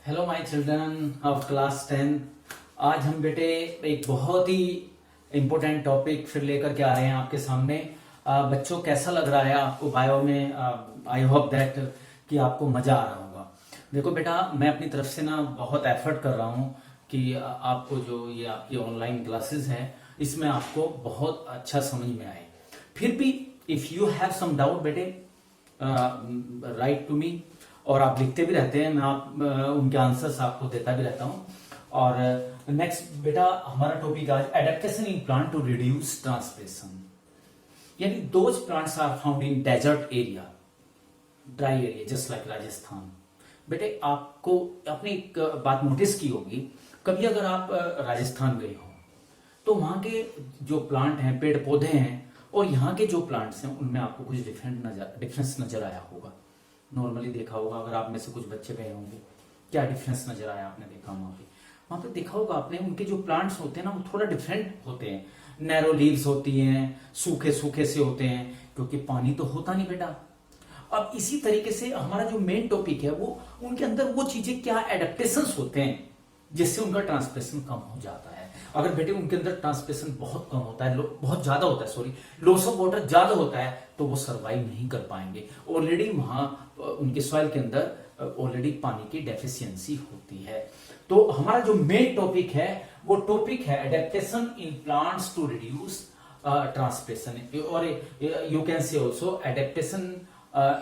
Hello my children of class 10। आज हम बेटे एक बहुत ही इम्पोर्टेंट टॉपिक फिर लेकर के आ रहे हैं आपके सामने। बच्चों कैसा लग रहा है आपको बायो में? आई होप दैट कि आपको मजा आ रहा होगा। देखो बेटा, मैं अपनी तरफ से ना बहुत एफर्ट कर रहा हूँ कि आपको जो ये आपकी ऑनलाइन क्लासेस हैं इसमें आपको बहुत अच्छा समझ में आए। फिर भी if you have some doubt बेटे, राइट टू मी। और आप लिखते भी रहते हैं, मैं उनके आंसर्स आपको देता भी रहता हूं। और नेक्स्ट बेटा, हमारा टॉपिक आज adaptation in plant to reduce transpiration, यानी those plants are found in desert area, dry area just like Rajasthan. बेटे आपको आपने एक बात नोटिस की होगी, कभी अगर आप राजस्थान गए हो तो वहां के जो प्लांट हैं, पेड़ पौधे हैं, और यहाँ के जो प्लांट्स हैं उनमें आपको कुछ डिफरेंस नजर आया होगा। नॉर्मली देखा होगा, अगर आप में से कुछ बच्चे गए होंगे, क्या डिफरेंस नजर आया आपने देखा वहां पे देखा होगा आपने, उनके जो प्लांट्स होते हैं ना वो थोड़ा डिफरेंट होते हैं। नैरो लीव्स होती हैं, सूखे सूखे से होते हैं, क्योंकि पानी तो होता नहीं बेटा। अब इसी तरीके से हमारा जो मेन टॉपिक है वो उनके अंदर वो चीजें क्या एडेप्टेशंस होते हैं जिससे उनका ट्रांसपिरेशन कम हो जाता है। अगर बेटे उनके अंदर ट्रांसपिरेशन बहुत कम होता है, बहुत ज्यादा होता है, सॉरी, लॉस ऑफ वाटर ज्यादा होता है, तो वो सरवाइव नहीं कर पाएंगे। ऑलरेडी वहां उनके सॉइल के अंदर ऑलरेडी पानी की डेफिशिएंसी होती है। तो हमारा जो मेन टॉपिक है वो टॉपिक है adaptation in plants to reduce transpiration, और you can say also adaptation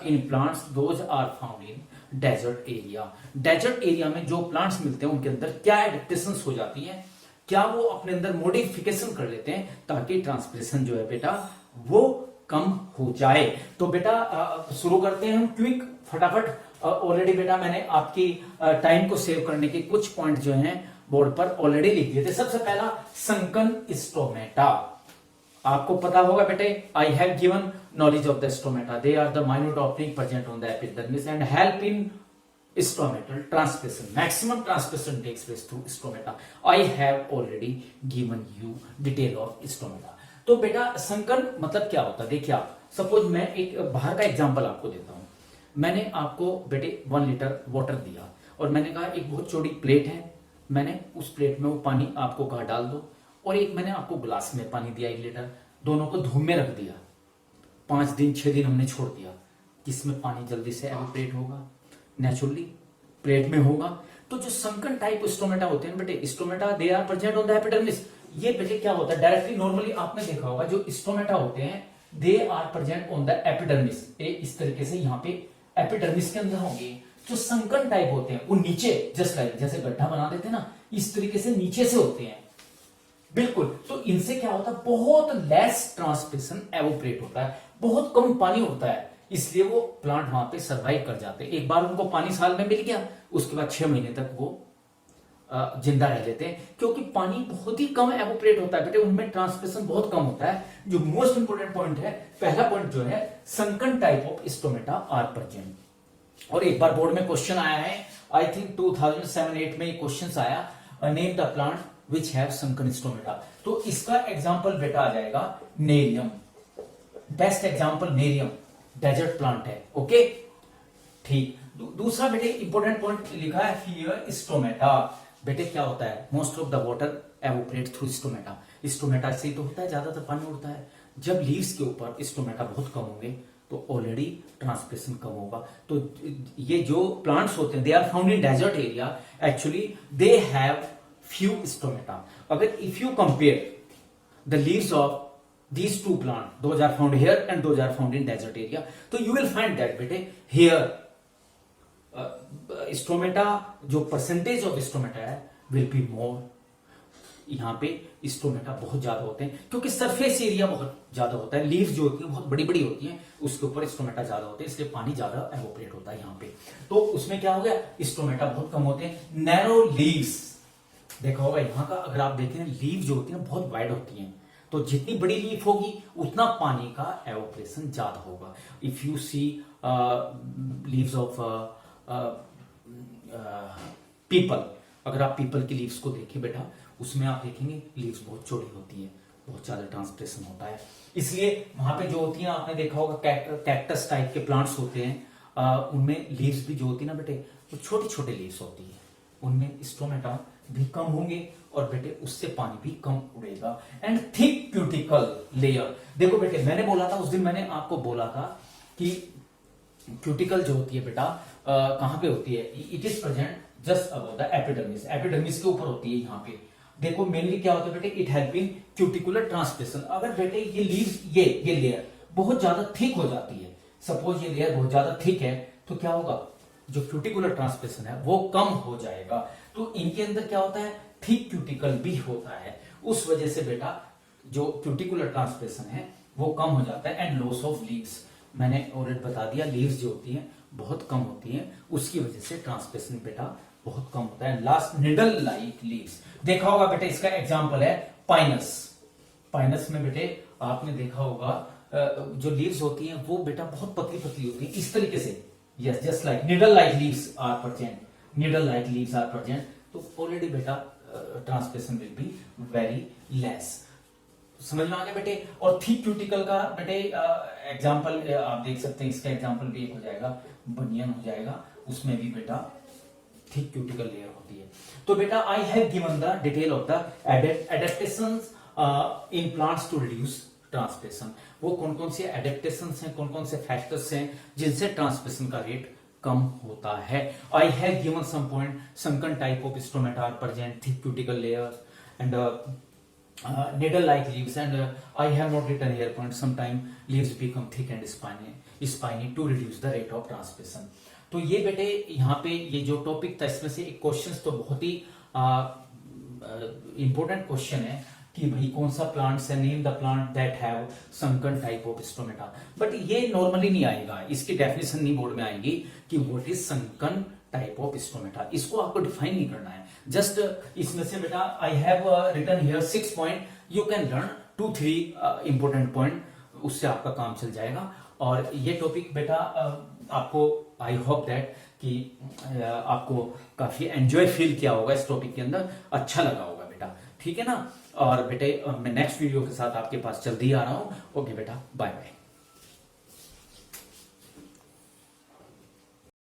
in plants those are found in desert area. Desert area में जो प्लांट्स मिलते हैं उनके अंदर क्या एडेप्टेशंस हो जाती हैं, क्या वो अपने अंदर मॉडिफिकेशन कर लेते हैं ताकि ट्रांसपिरेशन जो है बेटा वो कम हो जाए। तो बेटा शुरू करते हैं हम क्विक, फटाफट। ऑलरेडी बेटा मैंने आपकी टाइम को सेव करने के कुछ पॉइंट जो हैं बोर्ड पर ऑलरेडी लिख दिए थे। सबसे पहला संकन स्टोमेटा, आपको पता होगा बेटे, I have given knowledge of the stomata. They are the minute opening present on the epidermis and help in stomatal transpiration. Maximum transpiration takes place through stomata. I have already given you detail of stomata. तो बेटा sunken मतलब क्या होता है? देखिए आप, suppose मैं एक बाहर का एग्जांपल आपको देता हूं। मैंने आपको बेटे 1 लीटर वाटर दिया और मैंने कहा एक बहुत चौड़ी प्लेट है, मैंने उस प्लेट में वो पानी आपको कहा डाल दो, और एक मैंने आपको ग्लास में पानी दिया 1 लीटर, दोनों को धूप में रख दिया। 5 दिन 6 दिन हमने छोड़ दिया, किसमें पानी जल्दी से एवोपरेट होगा? नेचुरली प्लेट में होगा। तो जो संकन टाइप स्टोमेटा होते हैं बेटे, stomata they are present on the epidermis. ये बेटे क्या होता है, डायरेक्टली नॉर्मली आपने देखा होगा जो स्टोमेटा होते हैं they are present on the epidermis. इस तरीके से यहाँ पे एपिडर्मिस के अंदर होंगे। जो संकन टाइप होते हैं वो नीचे, जस्ट लाइक जैसे गड्ढा बना देते हैं ना, इस तरीके से नीचे से होते हैं बिल्कुल। तो इनसे क्या होता है, बहुत लेस ट्रांसपिरेशन एवोपरेट होता है, बहुत कम पानी होता है, इसलिए वो प्लांट वहां पे सरवाइव कर जाते हैं। एक बार उनको पानी साल में मिल गया, उसके बाद 6 महीने तक वो जिंदा रह लेते हैं, क्योंकि पानी बहुत ही कम एवोपरेट होता है बेटे, उनमें ट्रांसपिरेशन बहुत कम होता है। जो मोस्ट इंपोर्टेंट पॉइंट है, पहला पॉइंट जो है, sunken type of stomata are present. और एक बार बोर्ड में क्वेश्चन आया है, आई थिंक 2007-8 में क्वेश्चन आया, name the plant which have sunken stomata. तो इसका एग्जाम्पल बेटा आ जाएगा nerium, best example nerium, desert plant है। ओके ठीक। दूसरा बेटे इंपॉर्टेंट पॉइंट लिखा है हियर स्टोमेटा। बेटे क्या होता है, most of the water evaporate through stomata. Stomata से ही तो होता है, ज्यादातर पानी उड़ता है। जब लीव्स के ऊपर स्टोमेटा बहुत कम होंगे तो ऑलरेडी ट्रांसपिरेशन कम होगा। तो ये जो प्लांट्स होते हैं they are found in desert area, actually they have few stomata. अगर if you compare the leaves of these two plant, those are found here and those are found in desert area, so you will find that bete here stomata, जो percentage of stomata है will be more। यहाँ पे stomata बहुत ज्यादा होते हैं क्योंकि surface area बहुत ज्यादा होता है, लीव्स जो होती है बहुत बड़ी बड़ी होती हैं, उसके ऊपर स्टोमेटा ज्यादा होते हैं, इसलिए पानी ज्यादा एवोपरेट होता है यहाँ पे। तो उसमें क्या हो गया, स्टोमेटा बहुत कम होते हैं। नैरो लीव्स देखा होगा यहाँ का, अगर आप देखें लीव जो होती है बहुत वाइड होती है, तो जितनी बड़ी लीफ होगी उतना पानी का एवोपरेशन ज्यादा होगा। If you see leaves of peepal, अगर आप पीपल की लीव्स को देखें बेटा, उसमें आप देखेंगे लीव्स बहुत चौड़ी होती है, बहुत ज्यादा ट्रांसपिरेशन होता है। इसलिए वहां पे जो होती है, आपने देखा होगा कैक्टस टाइप के प्लांट्स होते हैं, उनमें लीव्स भी जो होती है ना बेटे, वो छोटी छोटी लीव्स होती है। उनमें स्टोमेटा भी कम होंगे और बेटे उससे पानी भी कम उड़ेगा। एंड थिक क्यूटिकल लेयर, देखो बेटे मैंने बोला था उस दिन, मैंने आपको बोला था कि क्यूटिकल जो होती है बेटा कहां पे होती है, it is present just above the epidermis, epidermis के ऊपर होती है यहाँ पे। देखो मेनली क्या होता है बेटे, it help in cuticular transmission. अगर बेटे ये लीव्स, ये लेयर बहुत ज्यादा थिक हो जाती है, सपोज ये लेयर बहुत ज्यादा थिक है, तो क्या होगा, जो क्यूटिकुलर ट्रांसमिशन है वो कम हो जाएगा। तो इनके अंदर क्या होता है, थिक क्यूटिकल भी होता है, उस वजह से बेटा जो क्यूटिकुलर ट्रांसमिशन है वो कम हो जाता है। एंड लॉस ऑफ लीव्स, मैंने ऑलरेडी बता दिया, लीव्स जो होती हैं बहुत कम होती हैं, उसकी वजह से ट्रांसमिशन बेटा बहुत कम होता है। लास्ट, निडल लाइक लीव्स, देखा होगा बेटे, इसका एग्जांपल है पाइनस। पाइनस में बेटे आपने देखा होगा जो लीव्स होती हैं वो बेटा बहुत पतली पतली होती है, इस तरीके से, yes just like needle like leaves are present, needle like leaves are present. तो ऑलरेडी बेटा transmission will be very less. समझ में आ गया बेटे। और थिक क्यूटिकल का बेटे एग्जांपल आप देख सकते हैं, इसका एग्जांपल भी एक हो जाएगा, बनियन हो जाएगा, उसमें भी बेटा थिक क्यूटिकल लेयर होती है। तो बेटा I have given the detail of the adaptations in plants to reduce transmission. वो कौन कौन से एडेप्टेशंस हैं, कौन कौन से फैक्टर्स हैं जिनसे ट्रांसमिशन का रेट कम होता है। I have given some point, sunken type of stomata are present, thick cuticle layer and needle like leaves, and I have not written here point, sometime leaves become thick and spiny to reduce the rate of transmission। तो ये बेटे यहाँ पे ये जो topic था इसमें से एक क्वेश्चन तो बहुत ही इंपॉर्टेंट क्वेश्चन है कि भाई कौन सा प्लांट्स है, name the plant that have sunken type of stomata. But ये नॉर्मली नहीं आएगा, इसकी डेफिनेशन नहीं बोर्ड में आएगी कि what is sunken type of stomata, इसको आपको डिफाइन नहीं करना है। जस्ट इसमें से बेटा I have written here 6 point, you can learn 2-3 important point, उससे आपका काम चल जाएगा। और ये टॉपिक बेटा आपको आई होप दैट कि आपको काफी एंजॉय फील किया होगा इस टॉपिक के अंदर, अच्छा लगा होगा बेटा, ठीक है ना। और बेटे मैं नेक्स्ट वीडियो के साथ आपके पास जल्दी आ रहा हूं। ओके बेटा, बाय बाय।